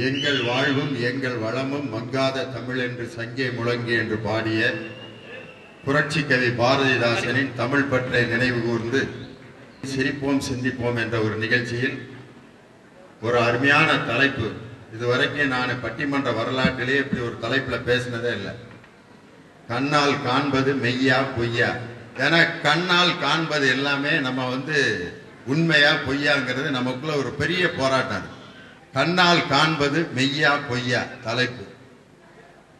எங்கள் வாழ்வும் எங்கள் வளமும் மங்காத தமிழ் என்று சங்கே முழங்கி என்று பாடிய புரட்சி கவி பாரதிதாசனின் தமிழ் பற்றை நினைவு கூர்ந்து சிரிப்போம் சிந்திப்போம் என்ற ஒரு நிகழ்ச்சியில் ஒரு அருமையான தலைப்பு. இதுவரைக்கும் நான் பட்டிமன்ற வரலாற்றிலே இப்படி ஒரு தலைப்புல பேசினதே இல்லை. கண்ணால் காண்பது மெய்யா பொய்யா. ஏன்னா கண்ணால் காண்பது எல்லாமே நம்ம உண்மையா பொய்யாங்கிறது நமக்குள்ள ஒரு பெரிய போராட்டம். கண்ணால் காண்பது மெய்யா பொய்யா தலைப்பு.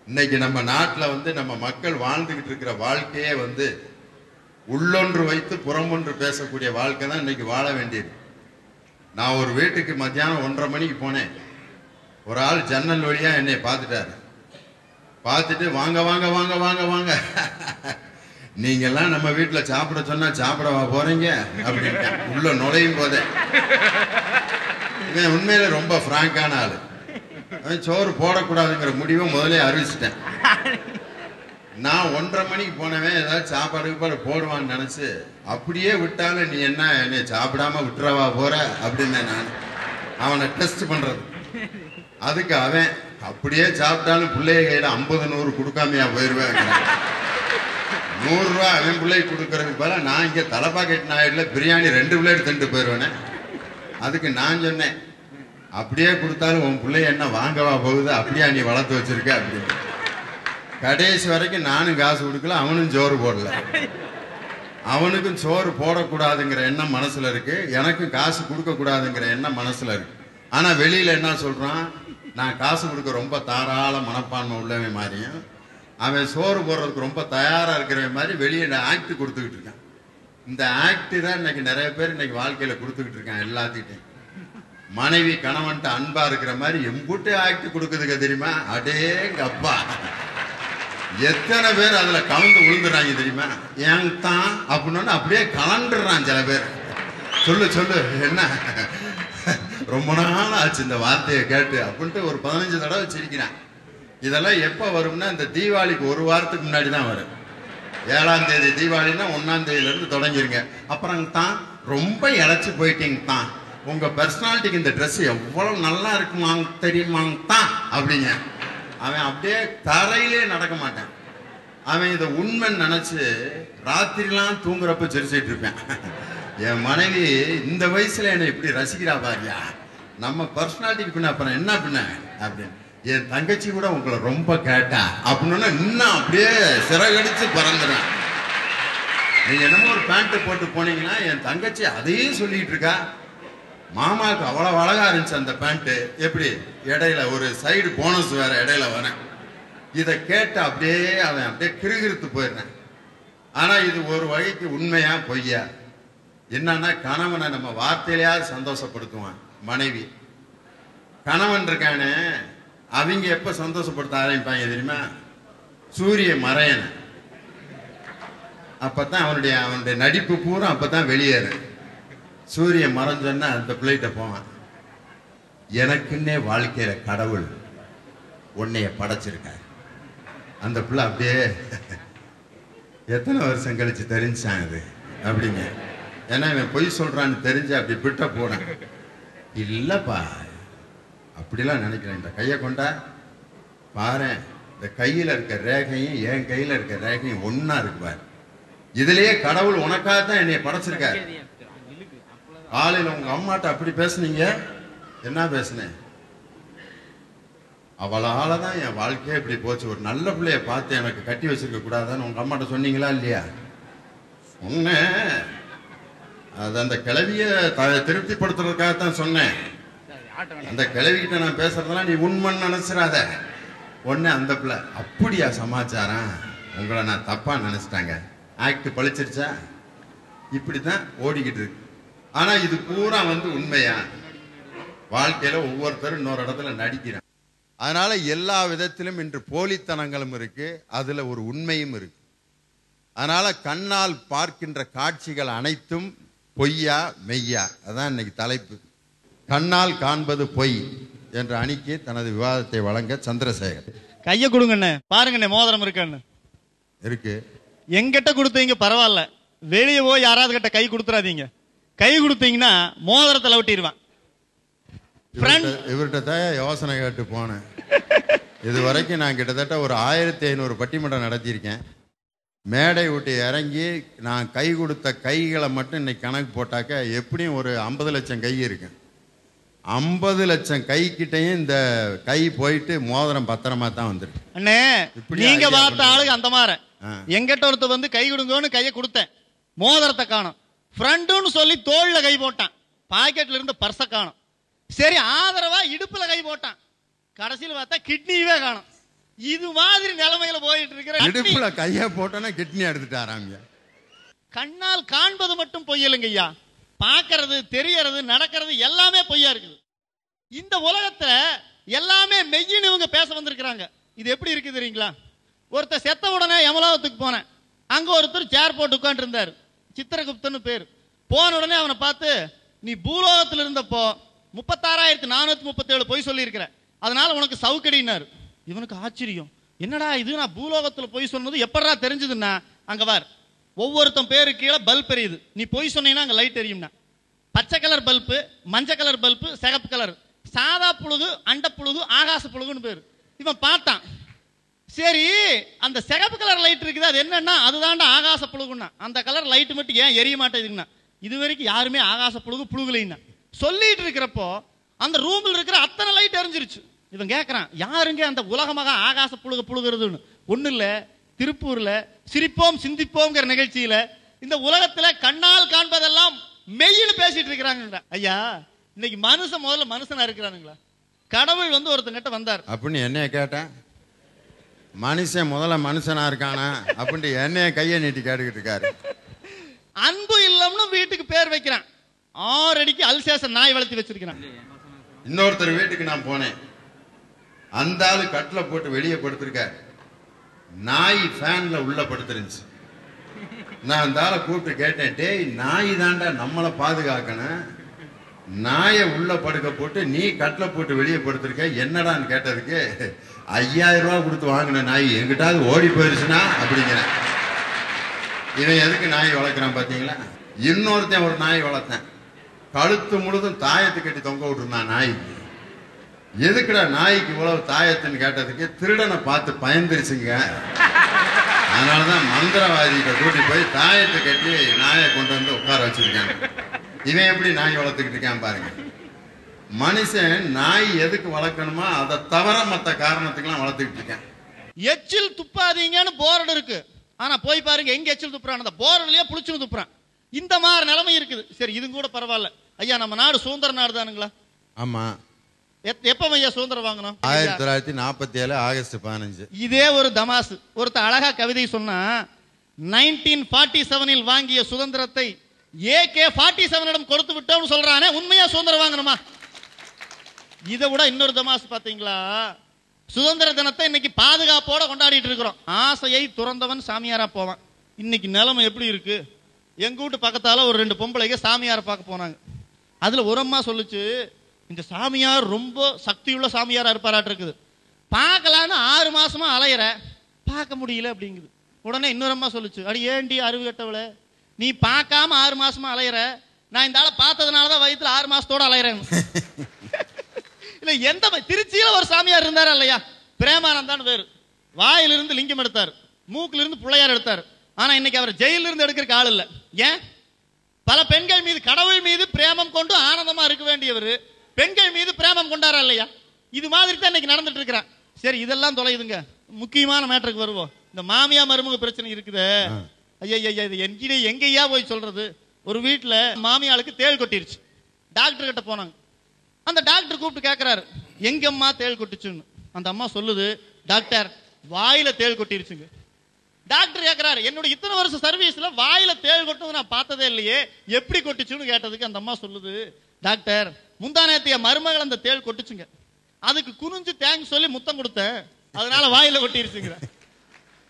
இன்னைக்கு நம்ம நாட்டில் நம்ம மக்கள் வாழ்ந்துகிட்டு இருக்கிற வாழ்க்கையே உள்ளொன்று வைத்து புறமொன்று பேசக்கூடிய வாழ்க்கை தான் இன்னைக்கு வாழ வேண்டியது. நான் ஒரு வீட்டுக்கு மத்தியானம் 1:30 மணிக்கு போனேன். ஒரு ஆள் ஜன்னல் வழியா என்னை பார்த்துட்டாரு. பார்த்துட்டு வாங்க வாங்க வாங்க வாங்க வாங்க, நீங்கெல்லாம் நம்ம வீட்டுல சாப்பிட சொன்னா சாப்பிடவா போறீங்க அப்படின்னு உள்ள நுழையும் போதே. உண்மையில ரொம்ப பிராங்கான ஆளு. சோறு போடக்கூடாதுங்கிற முடிவை முதலே அறிவிச்சிட்டேன். நான் 1:30 மணிக்கு போனவன் ஏதாவது சாப்பாடு போடுவான்னு நினைச்சு அப்படியே விட்டாலும் நீ என்ன என்னை சாப்பிடாம விட்டுறவா போற அப்படின்னு நான் அவனை டெஸ்ட் பண்றது. அதுக்கு அவன் அப்படியே சாப்பிட்டாலும் பிள்ளைய கையில 50-100 கொடுக்காமையா போயிருவேன். 100 ரூபா அவன் பிள்ளைக்கு கொடுக்கறதுக்கு போல நான் இங்க தலைப்பாக்கெட் நாயில பிரியாணி 2 பிளேட் தின்ட்டு போயிருவேனே. அதுக்கு நான் சொன்னேன், அப்படியே கொடுத்தாலும் உன் பிள்ளைய என்ன வாங்கவா போகுது, அப்படியா நீ வளர்த்து வச்சிருக்க அப்படின்னு. கடைசி வரைக்கும் நானும் காசு கொடுக்கல, அவனும் சோறு போடல. அவனுக்கும் சோறு போடக்கூடாதுங்கிற எண்ணம் மனசுல இருக்கு, எனக்கும் காசு கொடுக்க கூடாதுங்கிற எண்ணம் மனசுல இருக்கு. ஆனா வெளியில என்ன சொல்றான், நான் காசு கொடுக்க ரொம்ப தாராள மனப்பான்மை உள்ளவன் மாதிரியும் அவன் சோறு போடுறதுக்கு ரொம்ப தயாரா இருக்கிறவன் மாதிரி வெளியே ஆக்ட் கொடுத்துக்கிட்டு இருக்கான். இந்த ஆக்ட் தான் இன்னைக்கு நிறைய பேர் இன்னைக்கு வாழ்க்கையில கொடுத்துக்கிட்டு இருக்கான் எல்லாத்துக்கிட்டையும். மனைவி கணவன்ட்டு அன்பா இருக்கிற மாதிரி எம்புட்டு ஆக்ட் கொடுக்குதுங்க தெரியுமா? அடேங்க அப்பா, எத்தனை பேர் அதுல கலந்து விழுந்துடுறாங்க தெரியுமா? ஏன் தான் அப்படின்னு அப்படியே கலண்டுறான் சில பேர். சொல்லு சொல்லு என்ன ரொம்ப நாள் ஆச்சு இந்த வார்த்தையை கேட்டு அப்படின்ட்டு ஒரு 15 தடவை சிரிக்கிறான். இதெல்லாம் எப்ப வரும்னா இந்த தீபாவளிக்கு ஒரு வாரத்துக்கு முன்னாடி தான் வரும். 7ஆம் தேதி தீபாவளின்னா 1ஆம் தேதியில இருந்து தொடங்கிருங்க. அப்புறம் தான் ரொம்ப இழைச்சி போயிட்டீங்க தான், உங்க பர்சனாலிட்டிக்கு இந்த ட்ரெஸ் எவ்வளவு நல்லா இருக்குமாங்க தெரியுமாங்க தான் அப்படிங்க. அவன் அப்படியே தரையிலே நடக்க மாட்டான். அவன் இதை உண்மைன்னு நினைச்சு ராத்திரிலாம் தூங்குறப்ப சிரிச்சிட்டு இருப்பேன். என் மனைவி இந்த வயசுல என்னை இப்படி ரசிக்கிறா பாரியா, நம்ம பர்சனாலிட்டிக்கு பின்ன அப்புறம் என்ன பின்ன அப்படின்னு. என் தங்கச்சி கூட உங்களை ரொம்ப கேட்டா அப்படின்னு இன்னும் அப்படியே சிறகடிச்சு பறந்துடும். நீங்க என்னமோ ஒரு பேண்ட் போட்டு போனீங்கன்னா என் தங்கச்சி அதையே சொல்லிட்டு இருக்கா, மாமாவுக்கு அவ்வளவு அழகா இருந்துச்சு அந்த பேண்ட், எப்படி இடையில ஒரு சைடு போனஸ் வேற இடையில வரேன். இதை கேட்டு அப்படியே அவன் அப்படியே கிறுகிறுத்து போயிடுறேன். ஆனா இது ஒரு வகைக்கு உண்மையா பொய்யா? என்னன்னா கணவனை நம்ம வார்த்தையிலேயாவது சந்தோஷப்படுத்துவான். மனைவி கணவன் இருக்கானே, அவங்க எப்ப சந்தோஷப்படுத்த ஆரம்பிப்பாங்க தெரியுமா? சூரிய மறையன அப்பதான் அவனுடைய நடிப்பு பூரா அப்பதான் வெளியேறு. சூரிய மறைஞ்சோன்னா அந்த பிள்ளைகிட்ட போவான், எனக்குன்னே வாழ்க்கையில கடவுள் உன்னைய படைச்சிருக்காரு. அந்த பிள்ளை அப்படியே எத்தனை வருஷம் கழிச்சு தெரிஞ்சான் அது அப்படிங்க. ஏன்னா இவன் பொய் சொல்றான்னு தெரிஞ்சு அப்படி பிட்ட போனான். இல்லப்பா அப்படிலாம் நினைக்கிறேன். இந்த கையை கொண்டா பாரு, இந்த கையில இருக்க ரேகையும் என் கையில இருக்க ரேகையும் ஒன்னா இருக்கு பாரு. இதுலயே கடவுள் உனக்காகத்தான் என்னைய படைச்சிருக்காரு. காலையில உங்க அம்மாட்ட அப்படி பேசுனீங்க, என்ன பேசுனேன்? அவளாலதான் என் வாழ்க்கையே இப்படி போச்சு. ஒரு நல்ல பிள்ளைய பார்த்து எனக்கு கட்டி வச்சிருக்க கூடாதான்னு உங்க அம்மாட்ட சொன்னீங்களா இல்லையா? சொன்னேன். அது அந்த கிழவிய திருப்திப்படுத்துறதுக்காகத்தான் சொன்னேன். அந்த கிழவிகிட்ட நான் பேசுறதெல்லாம் நீ உண்மைன்னு நினைச்சிடாத. ஒன்னு அந்த பிள்ளை அப்படியா சமாச்சாரம், உங்களை நான் தப்பா நினைச்சிட்டாங்க, ஆக்ட் பழிச்சிருச்சா? இப்படித்தான் ஓடிக்கிட்டு இருக்கு. ஆனா இது பூரா உண்மையா? வாழ்க்கையில ஒவ்வொருத்தரும் இன்னொரு இடத்துல நடிக்கிறான். அதனால எல்லா விதத்திலும் இன்று போலித்தனங்களும் இருக்கு, அதுல ஒரு உண்மையும் இருக்கு. அதனால கண்ணால் பார்க்கின்ற காட்சிகள் அனைத்தும் பொய்யா மெய்யா, அதான் இன்னைக்கு தலைப்பு. கண்ணால் காண்பது பொய் என்ற அணிக்கு தனது விவாதத்தை வழங்க சந்திரசேகர். கைய கொடுங்கண்ணே, பாருங்கண்ணே மோதிரம் இருக்கண்ணே. இருக்கு. எங்கிட்ட கொடுத்தீங்க பரவாயில்ல, வெளியே போய் யாராவது கிட்ட கை கொடுத்துறாதீங்க. கை கொடுத்தீங்கன்னா மோதிரத்தை லவட்டிடுவான். இவர்கிட்ட தான் யோசனை கேட்டு போனேன். இது வரைக்கும் நான் கிட்டத்தட்ட ஒரு 1500 பட்டிமன்றம் நடத்தியிருக்கேன். மேடை விட்டு இறங்கி நான் கை கொடுத்த கைகளை மட்டும் இன்னைக்கு கணக்கு போட்டாக்க எப்படியும் ஒரு 50 லட்சம் கை இருக்கு. 50 லட்சம் கை கிட்டையும் இந்த கை போயிட்டு மோதிரம் பத்திரமா தான் வந்துருக்கு. அண்ணே நீங்க பார்த்த ஆளுக்கு அந்த மாதிரி எங்கிட்ட ஒருத்த வந்து கை கொடுங்கன்னு கையை கொடுத்தேன், மோதிரத்தை காணும். ஃப்ரெண்டுன்னு சொல்லி தோல்ல கை போட்டான், பாக்கெட்ல இருந்து பர்ஸ காணும். சரி ஆதரவா இடுப்புல கை போட்டான், கடைசியில் பார்த்தா கிட்னியே காணும். இது மாதிரி நிலைமையில போயிட்டு இருக்கிற இடுப்புல கைய போட்டோன்னா கிட்னி எடுத்துட்டாராங்க. கண்ணால் காண்பது மட்டும் பொய்யலுங்க ஐயா, பார்க்கறது தெரியறது நடக்கிறது எல்லாமே பொய்யா இருக்குது. இந்த உலகத்துல எல்லாமே மெய்யின்னு இவங்க பேச வந்திருக்கிறாங்க. இது எப்படி இருக்கு தெரியுங்களா? ஒருத்தர் செத்த உடனே யமலாவத்துக்கு போனேன், அங்க ஒருத்தர் சேர் போட்டு உட்காந்து இருந்தாரு, சித்திரகுப்தன்னு பேர். போன உடனே அவனை பார்த்து, நீ பூலோகத்தில் இருந்தப்போ 36,437 பொய் சொல்லி இருக்கிற, அதனால உனக்கு சவுக்கடினாரு. இவனுக்கு ஆச்சரியம், என்னடா இது, நான் பூலோகத்தில் பொய் சொன்னது எப்படா தெரிஞ்சதுன்னா, அங்க வார் ஒவ்வொருத்தன் பேரு கீழே பல்ப் எரியுது, நீ பொய் சொன்னீங்கன்னா அங்க லைட் எரியும்னா. பச்சை கலர் பல்பு, மஞ்சள் கலர் பல்பு, சிகப்பு கலர், சாதா புழுகு, அண்ட புழுகு, ஆகாச புழுகுன்னு பேரு. இவன் பார்த்தான், சரி அந்த சிகப்பு கலர் லைட் இருக்குது அது என்னன்னா அதுதான்டா ஆகாச புழுகுன்னா, அந்த கலர் லைட் மட்டும் ஏன் எரிய மாட்டேங்குதுன்னா, இது வரைக்கும் யாருமே ஆகாச புழுகு புழுகுலைன்னா சொல்லிட்டு இருக்கிறப்போ அந்த ரூமில் இருக்கிற அத்தனை லைட் எரிஞ்சிருச்சு. இவன் கேட்கறான், யாருங்க அந்த உலகமாக ஆகாச புழுக புழுகிறதுன்னு. ஒண்ணு இல்ல, திருப்பூர்ல சிரிப்போம் சிந்திப்போம்ங்கிற நிகழ்ச்சியில இந்த உலகத்துல கண்ணால் காண்பதெல்லாம் மெய்யின்னு பேசிட்டு இருக்கிறாங்க. ஐயா இன்னைக்கு மனுஷன் முதல்ல மனுஷனா இருக்கிறானுங்களா? கடவுள் வந்து ஒருத்தங்கிட்ட வந்தார் அப்படின்னு என்னைய கேட்டேன், மனுஷன் முதல்ல மனுஷனா இருக்கானா அப்படின்னு என்னைய கையை நீட்டி கேட்டுக்கிட்டு இருக்காரு. அன்பு இல்லம்னு வீட்டுக்கு பேர் வைக்கிறான், 6 அடிக்கு அல்சேஷன் நாய் வளர்த்தி வச்சிருக்கிறான். இன்னொருத்தர் வீட்டுக்கு நான் போனேன், அந்த ஆளு கட்டில போட்டு வெளியே படுத்திருக்க, நாய் ஃபேன்ல உள்ள படுத்துருந்துச்சு. நான் அந்த ஆளை கூப்பிட்டு கேட்டேன், டேய் நாய் தாண்டா நம்மளை பாதுகாக்கணும், நாயை உள்ள படுக்க போட்டு நீ கட்டில போட்டு வெளியே படுத்திருக்க என்னடான்னு கேட்டதுக்கு, 5000 ரூபா கொடுத்து வாங்கின நாய் எங்கிட்டாவது ஓடி போயிருச்சுன்னா அப்படிங்கிறேன். இவன் எதுக்கு நாய் வளர்க்குறான் பாத்தீங்களா? இன்னொருத்தன் ஒரு நாய் வளர்த்தேன், கழுத்து முழுதும் தாயத்து கட்டி தொங்க விட்டுருந்தான் நாய்க்கு. எதுக்குடா நாய்க்கு இவ்வளவு தாயத்துன்னு கேட்டதுக்கு, திருடனை பார்த்து பயந்துருச்சுங்க, அதனாலதான் மந்திரவாதிகிட்ட கூட்டி போய் தாயத்தை கட்டி நாயை கொண்டு வந்து உட்கார வச்சிருக்காங்க. இவன் எப்படி நாய் வளர்த்துக்கிட்டு இருக்கான் பாருங்க. மனுஷன் நாய் எதுக்கு வளர்க்கணுமா அதை தவிர மற்ற காரணத்துக்கெல்லாம் வளர்த்துக்கிட்டு இருக்கேன். எச்சில் துப்பாதீங்கன்னு போர்டு இருக்கு, ஆனா போய் பாருங்க எங்க எச்சில் துப்புறான், அந்த போர்டுலயே புளிச்சுன்னு துப்புறான். இந்த மாதிரி நிலைமை இருக்குது. சரி இது கூட பரவாயில்ல ஐயா, நம்ம நாடு சுதந்திர நாடு தானுங்களா? ஆமா. எப்ப ஐயா சுதந்திரம் வாங்கணும்? 1947 ஆகஸ்ட் 15. இதே ஒரு தமாசு. ஒருத்த அழகா கவிதை சொன்னா, 1947 வாங்கிய சுதந்திரத்தை AK-47 கொடுத்து விட்டோம்னு சொல்றானே, உண்மையா சுதந்திரம் வாங்கணுமா? இதை விட இன்னொரு தமாசு பாத்தீங்களா? சுதந்திர தினத்தை இன்னைக்கு பாதுகாப்போட கொண்டாடிட்டு இருக்கிறோம். ஆசையை துறந்தவன் சாமியாரா போவான். இன்னைக்கு நிலைமை எப்படி இருக்கு? எங்க வீட்டு பக்கத்தால ஒரு 2 பொம்பளைங்க சாமியார பார்க்க போனாங்க. அதுல ஒரு அம்மா சொல்லுச்சு, இந்த சாமியார் ரொம்ப சக்தியுள்ள சாமியாரா இருப்பாராட்டு இருக்குது, பார்க்கலான்னு 6 மாசமா அலையிற, பார்க்க முடியல அப்படிங்குது. உடனே இன்னொரு அம்மா சொல்லுச்சு, அடி ஏண்டி அறிவு கட்டவள, நீ பார்க்காம 6 மாசமா அலையிற, நான் இந்த ஆளை பார்த்ததுனாலதான் வயிற்றுல 6 மாசத்தோட அலையிறேன். இல்ல எந்த திருச்சியில ஒரு சாமியார் இருந்தாரா இல்லையா, பிரேமானந்தான் வேறு, வாயிலிருந்து லிங்கம் எடுத்தார், மூக்கில இருந்து பிள்ளையார் எடுத்தார். ஆனா இன்னைக்கு அவர் ஜெயில இருந்து எடுக்கிறதுக்கு ஆள் இல்ல. ஏன்? பல பெண்கள் மீது கடவுள் மீது பிரேமம் கொண்டு ஆனந்தமா இருக்க வேண்டியவர் பெண்கள் மீது பிரேமம் கொண்டாரா இல்லையா? இது மாதிரி தான் இன்னைக்கு நடந்துட்டு இருக்கிறான். சரி இதெல்லாம் தொலையுதுங்க, முக்கியமான மேட்டருக்கு வருவோம். இந்த மாமியா மருமக பிரச்சனை இருக்குது. ஐயா இது எங்கேயா போய் சொல்றது? ஒரு வீட்டுல மாமியாளுக்கு தேள் கொட்டிருச்சு, டாக்டர் கிட்ட போனாங்க. அந்த டாக்டர் கூப்பிட்டு கேட்கிறாரு, எங்கம்மா தேள் கொட்டுச்சுன்னு. அந்த அம்மா சொல்லுது, டாக்டர் வாயில தேள் கொட்டிருச்சுங்க. டாக்டர் கேட்கிறாரு, என்னோட இத்தனை வருஷம் சர்வீஸ்ல வாயில தேள் கொட்டுறது நான் பார்த்ததே இல்லையே, எப்படி கொட்டுச்சுன்னு கேட்டதுக்கு அந்த அம்மா சொல்லுது, டாக்டர் முந்தானேத்திய மருமகள் அந்த தேள் கொட்டுச்சுங்க, அதுக்கு குனிஞ்சு தேங்க்ஸ் சொல்லி முத்தம் கொடுத்தேன், அதனால வாயில கொட்டிருச்சுங்க.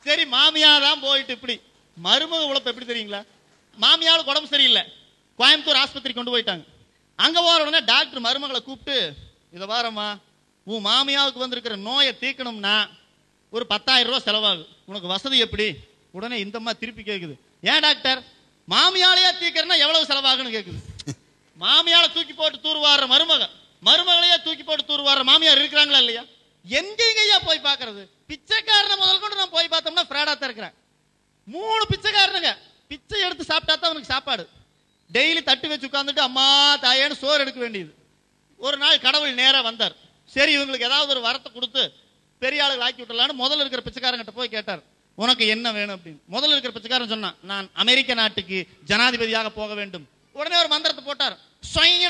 சரி மாமியா தான் போயிட்டு இப்படி மருமக உழைப்பு எப்படி தெரியுங்களா? மாமியாவுக்கு உடம்பு சரியில்லை, கோயம்புத்தூர் ஆஸ்பத்திரி கொண்டு போயிட்டாங்க. அங்க போற உடனே டாக்டர் மருமகளை கூப்பிட்டு, இதை வாரம்மா, உன் மாமியாவுக்கு வந்திருக்கிற நோயை தீர்க்கணும்னா ஒரு 10,000 ரூபாய் செலவாகும், உனக்கு வசதி எப்படி? உடனே இந்த அம்மா திருப்பி கேக்குது, ஏன் டாக்டர் மாமியாலையா தீக்கிறனா எவ்வளவு செலவாகுன்னு கேக்குது. மாமியால தூக்கி போட்டு தூர்வாடுற மருமக மருமகளையே தூக்கி போட்டு தூர்வார மாமியார் இருக்கிறாங்களா இல்லையா? எங்கேயா போய் பாக்குறது? பிச்சைக்காரனை முதல் கொண்டு நான் போய் பார்த்தோம்னா ஃப்ராடா தான் இருக்கிறேன். 3 பிச்சைக்காரனுங்க பிச்சை எடுத்து சாப்பிட்டா தான் அவனுக்கு சாப்பாடு. டெய்லி தட்டு வச்சு உட்காந்துட்டு அம்மா தாயேன்னு சோறு எடுக்க வேண்டியது. ஒரு நாள் கடவுள் நேரா வந்தார். சரி இவங்களுக்கு ஏதாவது ஒரு வரத்தை கொடுத்து பெரிய ஆளுகள் ஆக்கி விட்டலான்னு முதல்ல இருக்கிற பிச்சைக்காரங்கிட்ட போய் கேட்டார், உனக்கு என்ன வேணும் அப்படின்னு. முதல்ல இருக்கிற பிச்சைக்காரன் சொன்னான், நான் அமெரிக்க நாட்டுக்கு ஜனாதிபதியாக போக வேண்டும். உடனே ஒரு மந்திரத்தை போட்டார்,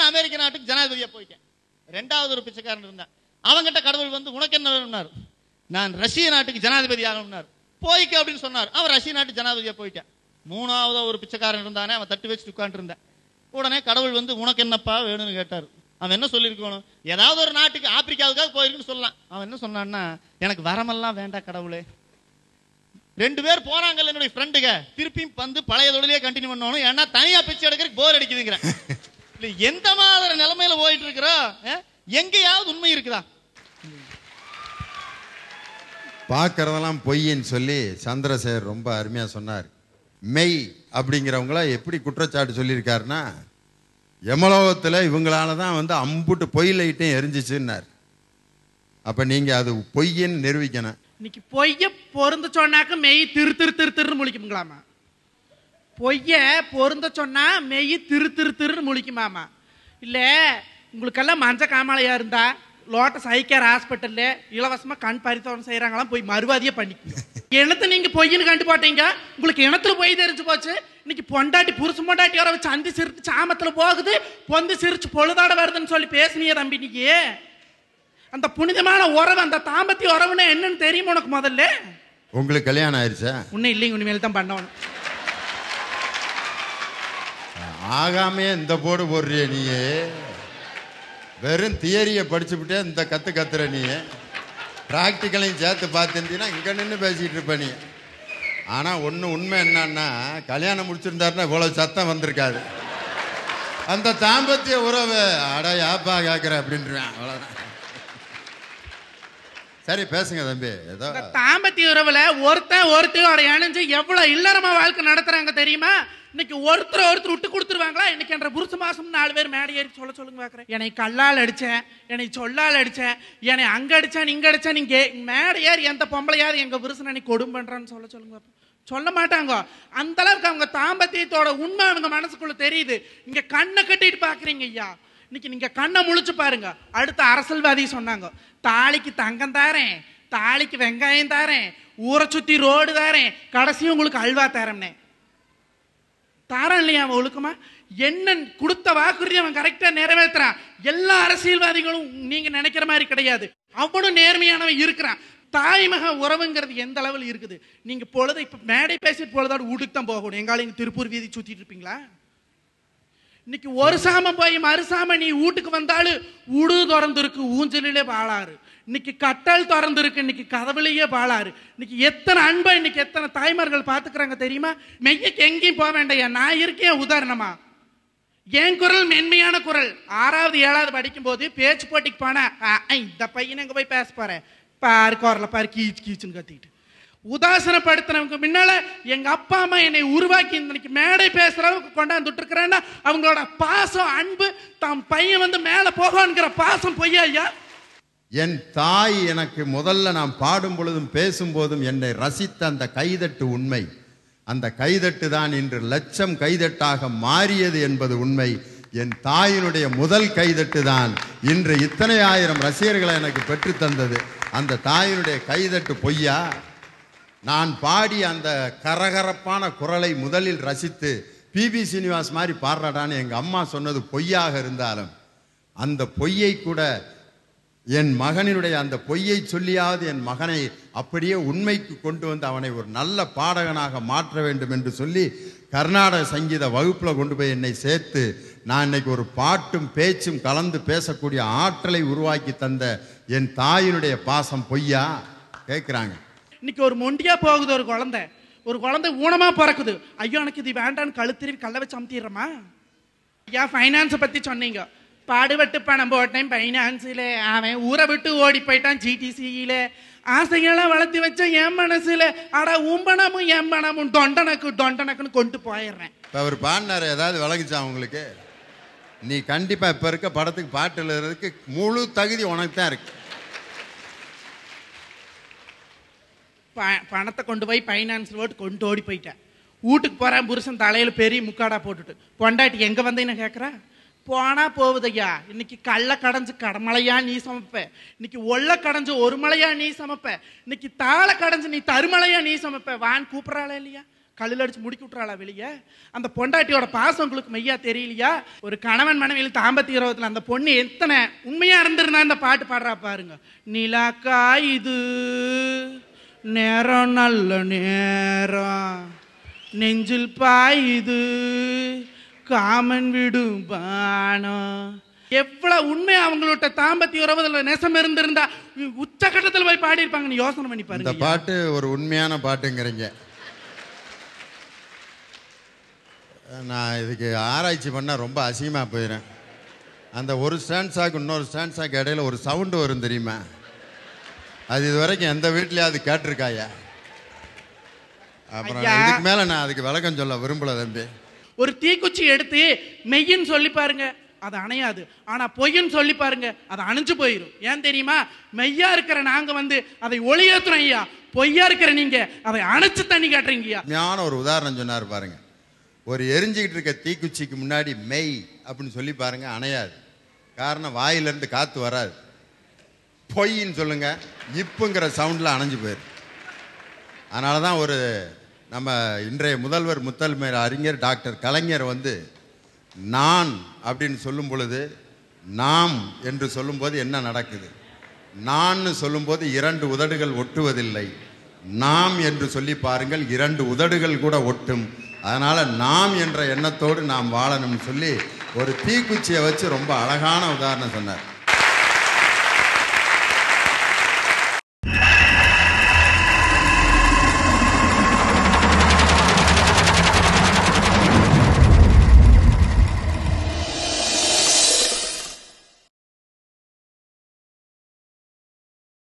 அமெரிக்க நாட்டுக்கு ஜனாதிபதியா போயிட்டேன். 2வது ஒரு பிச்சைக்காரன் இருந்தான். அவங்கிட்ட கடவுள் வந்து உனக்கு என்ன வேணும்னார். நான் ரஷ்ய நாட்டுக்கு ஜனாதிபதி ஆகணும்னார். போய்க்க அப்படின்னு சொன்னார். அவன் ரஷ்ய நாட்டு ஜனாதிபதியா போயிட்டேன். 3வது ஒரு பிச்சைக்காரன் இருந்தானே, அவன் தட்டு வச்சு உட்கார்ந்து இருந்தான். உடனே கடவுள் வந்து உனக்கு என்னப்பா வேணும்னு கேட்டார். அவன் என்ன சொல்லியிருக்கணும், ஏதாவது ஒரு நாட்டுக்கு ஆப்பிரிக்காவுக்காக போயிருக்குன்னு சொல்லலாம். அவன் என்ன சொன்னான்னா, எனக்கு வரமெல்லாம் வேண்டாம் கடவுளே. 2 பேர் போறாங்கல்ல என்னுடைய ஃப்ரெண்டுங்க, திருப்பியும் வந்து பழைய தொழிலே கண்டினியூ பண்ணணும். ஏன்னா தனியா பிச்சை எடுக்கிறதுக்கு போர் அடிக்குதுங்கிற. எந்த மாதிரி நிலைமையில போயிட்டு இருக்கிறோம்? எங்கேயாவது உண்மை இருக்குதா? பார்க்கறதெல்லாம் பொய்ன்னு சொல்லி சந்திரசேகர் ரொம்ப அருமையா சொன்னார். மெய் அப்படிங்கிறவங்கள எப்படி குற்றச்சாட்டு சொல்லியிருக்காருன்னா, யமலோகத்தில் இவங்களால தான் வந்து அம்புட்டு பொய் லைட்டையும் எரிஞ்சிச்சுன்னார். அப்ப நீங்க அது பொய்ன்னு நிரூபிக்கணும். இன்னைக்கு பொய்ய பொருந்த சொன்னாக்க மெய் திரு திரு திரு திருன்னு முழிக்குங்களாமா. பொய்ய பொருந்த சொன்னா மெய் திரு திரு திருன்னு முழிக்குமாமா. இல்ல உங்களுக்கெல்லாம் மஞ்ச காமாலையா இருந்தா லோட்டஸ் ஐகேர் ஹாஸ்பிட்டல்ல இலவசமா கண் பரிசோதனை செய்யறாங்களாம், போய் மறுவாதியே பண்ணிக்கோங்க. இனத்தை நீங்க பொய்ன்னு கண்டு போட்டீங்க, உங்களுக்கு இனத்துல பொய் தெரிஞ்சு போச்சு. இன்னைக்கு பொண்டாட்டி புருஷன் பொண்டாட்டி வர வச்சு அந்தி சிரிச்சு சாமத்துல போகுது, பொந்து சிரிச்சு பொழுதாட வருதுன்னு சொல்லி பேசுனியே தம்பி. நீங்க அந்த புனிதமான உறவு, அந்த தாம்பத்திய உறவுன்னா என்னன்னு தெரியுமா உனக்கு? முதல்ல உங்களுக்கு கல்யாணம் ஆயிடுச்சா? ஒன்னும் இல்லைங்க, உண்மையில தான் பண்ணணும். ஆகாமே இந்த போடு போடுறிய நீ, வெறும் தியரியை படிச்சுவிட்டே இந்த கத்துற நீ, பிராக்டிக்கலையும் சேர்த்து பார்த்துருந்தீங்கன்னா இங்க நின்று பேசிட்டு இருப்ப நீ. ஆனா ஒண்ணு உண்மை என்னன்னா, கல்யாணம் முடிச்சிருந்தாருன்னா இவ்வளவு சத்தம் வந்திருக்காது. அந்த தாம்பத்திய உறவு அட யாப்பா கேக்குற அப்படின்றான். அவ்வளவுதான். சரி பேசுங்க தம்பி. ஏதோ தாம்பத்திய உறவுல ஒருத்தையோட இணைஞ்சு எவ்வளவு இல்லறமா வாழ்க்கை நடத்துறாங்க தெரியுமா? இன்னைக்கு ஒருத்தர் விட்டு கொடுத்துருவாங்களா? இன்னைக்கு என்ற புருஷ மாசம் 4 பேர் மேடை ஏறி சொல்லுங்க பாக்குறேன். என்னை கல்லால் அடிச்சேன், என்னை சொல்லால் அடிச்சேன், என்னை அங்க அடிச்சேன் இங்க அடிச்சேன். நீங்க மேடை ஏறி எந்த பொம்பளையாவது எங்க புருஷன் அன்னைக்கு கொடும் பண்றான்னு சொல்லுங்க. சொல்ல மாட்டாங்க. அந்த அளவுக்கு அவங்க தாம்பத்தியத்தோட உண்மை அவங்க மனசுக்குள்ள தெரியுது. இங்க கண்ணை கட்டிட்டு பாக்குறீங்க ஐயா. இன்னைக்கு நீங்க கண்ணை முழிச்சு பாருங்க. அடுத்த அரசியல்வாதி சொன்னாங்க, தாலிக்கு தங்கம் தாரேன், தாலிக்கு வெங்காயம் தாரேன், ஊரை சுத்தி ரோடு தாரேன், கடைசியும் உங்களுக்கு அல்வா தரேன்னே. தாரன் இல்லையா அவன் ஒழுக்கமா? என்ன கொடுத்த வாக்குறுதி அவன் கரெக்டா நிறைவேற்றுறான். எல்லா அரசியல்வாதிகளும் நீங்க நினைக்கிற மாதிரி கிடையாது. அவனும் நேர்மையானவன் இருக்கிறான். தாய்மக உறவுங்கிறது எந்த அளவில் இருக்குது? நீங்க பொழுது இப்ப மேடை பேசிட்டு பொழுதோடு வீட்டுக்கு தான் போகணும். எங்கால திருப்பூர் வீதி சுத்திட்டு இருப்பீங்களா? இன்னைக்கு ஒரு சாமம் போய் மறுசாம நீ வீட்டுக்கு வந்தாலும் உடு திறந்து இருக்கு, ஊஞ்சலிலே பாழாரு. இன்னைக்கு கட்டல் திறந்து இருக்கு, இன்னைக்கு கதவுலையே பாழாரு. இன்னைக்கு எத்தனை அன்பை இன்னைக்கு எத்தனை தாய்மார்கள் பாத்துக்கிறாங்க தெரியுமா? மெய்யக்கு எங்கேயும் போக வேண்டாயா, நான் இருக்கேன் உதாரணமா. என் குரல் மென்மையான குரல். 6வது 7வது படிக்கும் போது பேச்சு போட்டிக்கு போனா, இந்த பையன் எங்க போய் பேச போறேன் பாரு, குரல பாரு கீச்சு கீச்சுன்னு கத்திட்டு உதாசனப்படுத்தினவங்க முன்னால எங்க அப்பா அம்மா என்னை உருவாக்கி இன்னைக்கு மேடை பேசுற அளவுக்கு கொண்டாந்துட்டு இருக்கிறேன்னா அவங்களோட பாசம் அன்பு, தாம் பையன் வந்து மேல போகணுங்கிற பாசம் பொய்யா ஐயா? என் தாய் எனக்கு முதல்ல நான் பாடும் பொழுதும் பேசும் போதும் என்னை ரசித்த அந்த கைதட்டு உண்மை. அந்த கைதட்டு தான் இன்று லட்சம் கைதட்டாக மாறியது என்பது உண்மை. என் தாயினுடைய முதல் கைதட்டு தான் இன்று இத்தனை ஆயிரம் ரசிகர்களை எனக்கு பெற்று தந்தது. அந்த தாயினுடைய கைதட்டு பொய்யா? நான் பாடி அந்த கரகரப்பான குரலை முதலில் ரசித்து பிபி சீனிவாஸ் மாதிரி பாடுறாடான்னு எங்க அம்மா சொன்னது பொய்யாக இருந்தாலும், அந்த பொய்யை கூட என் மகனினுடைய அந்த பொய்யை சொல்லியாவது என் மகனை அப்படியே உண்மைக்கு கொண்டு வந்து அவனை ஒரு நல்ல பாடகனாக மாற்ற வேண்டும் என்று சொல்லி கர்நாடக சங்கீத வகுப்புல கொண்டு போய் என்னை சேர்த்து நான் இன்னைக்கு ஒரு பாட்டும் பேச்சும் கலந்து பேசக்கூடிய ஆற்றலை உருவாக்கி தந்த என் தாயினுடைய பாசம் பொய்யா கேட்கிறாங்க. இன்னைக்கு ஒரு மொண்டியா போகுது ஒரு குழந்தை ஊனமா பிறக்குது. ஐயோ எனக்கு இது வேண்டான்னு கழுத்திருவி கல்ல வச்சு அமுத்திடுறமா? ஐயா ஃபைனான்ஸை பத்தி சொன்னீங்க. பாடுபட்டு பணம் போட்டேன் ஃபைனான்ஸில், அவன் ஊரை விட்டு ஓடி போயிட்டான் ஜிடிசியில. ஆசையெல்லாம் வளர்த்தி வச்ச என் மனசுல அட உம்பனமும் என் பணமும் டொண்டனக்குன்னு கொண்டு போயிடுறேன். அவர் பாடினார், ஏதாவது விளங்குச்சா உங்களுக்கு? நீ கண்டிப்பா இப்ப இருக்க படத்துக்கு பாட்டு எழுதுறதுக்கு முழு தகுதி உனக்கு தான் இருக்கு. பணத்தை கொண்டு போய் பைனான்ஸ் போட்டு கொண்டு ஓடி போயிட்டேன். வீட்டுக்கு போறேன், புருஷன் தலையில பெரிய முக்காடா போட்டுட்டு, பொண்டாட்டி எங்க வந்தேன்னு கேட்கறா. போனா போகுதையா, இன்னைக்கு கள்ள கடைஞ்சு கடமலையா நீ சமைப்ப, இன்னைக்கு ஒள்ள கடைஞ்சு ஒரு மலையா நீ சமைப்ப, இன்னைக்கு தாளை கடைஞ்சு நீ தருமலையா நீ சமைப்ப, வான் கூப்பிடறாளா இல்லையா, கல்லில் அடிச்சு முடிக்கி விட்டுறாளா வெளியே. அந்த பொண்டாட்டியோட பாசம் உங்களுக்கு மெய்யா தெரியலையா? ஒரு கணவன் மனைவியில் தாம்பத்திய உறவுல அந்த பொண்ணு எத்தனை உண்மையா இருந்திருந்தா இந்த பாட்டு பாடுறா பாருங்க. நிலாக்கா இது நேரம் நல்ல நேரம், நெஞ்சில் பாயுது காமன் விடும் பானம். எவ்வளவு உண்மை அவங்களோட தாம்பத்திய உறவுல நேசம் இருந்திருந்தா உச்சகட்டத்தில் போய் பாடி இருப்பாங்கன்னு யோசனை பண்ணி பாருங்க. இந்த பாட்டு ஒரு உண்மையான பாட்டுங்கிறீங்க. நான் இதுக்கு ஆராய்ச்சி பண்ணால் ரொம்ப அசிங்கமாக போயிடுறேன். அந்த ஒரு ஸ்டான்ஸாக்கு இன்னொரு ஸ்டான்ஸாக்கு இடையில ஒரு சவுண்டு வரும் தெரியுமா? அது இது வரைக்கும் எந்த வீட்லையாவது கேட்டிருக்காயா? அப்புறம் இதுக்கு மேலே நான் அதுக்கு விளக்கம் சொல்ல விரும்பல தம்பி. ஒரு தீக்குச்சி எடுத்து மெய்யின்னு சொல்லி பாருங்க, அது அணையாது. ஆனா பொய்ன்னு சொல்லி பாருங்க, அது அணைஞ்சு போயிடும். ஏன் தெரியுமா? மெய்யா இருக்கிற நாங்க அதை ஒளியேற்றுறோம் ஐயா, பொய்யா இருக்கிற நீங்க அதை அணைச்சு தண்ணி காட்டுறீங்க ஐயா. ஞான ஒரு உதாரணம் சொன்னார் பாருங்க. ஒரு எரிஞ்சுக்கிட்டு இருக்க தீக்குச்சிக்கு முன்னாடி மெய் அப்படின்னு சொல்லி பாருங்க, அணையாது. காரணம் வாயிலிருந்து காத்து வராது. பொய்ன்னு சொல்லுங்க, இப்புங்கிற சவுண்டில் அணைஞ்சு போயிடும். அதனால தான் ஒரு நம்ம இன்றைய முதல்வர் முத்தமிழ் அறிஞர் டாக்டர் கலைஞர் நான் அப்படின்னு சொல்லும் பொழுது, நாம் என்று சொல்லும்போது என்ன நடக்குது? நான் சொல்லும்போது 2 உதடுகள் ஒட்டுவதில்லை. நாம் என்று சொல்லி பாருங்கள், 2 உதடுகள் கூட ஒட்டும். அதனால நாம் என்ற எண்ணத்தோடு நாம் வாழணும்னு சொல்லி ஒரு தீக்குச்சியை வச்சு ரொம்ப அழகான உதாரணம் சொன்னார்.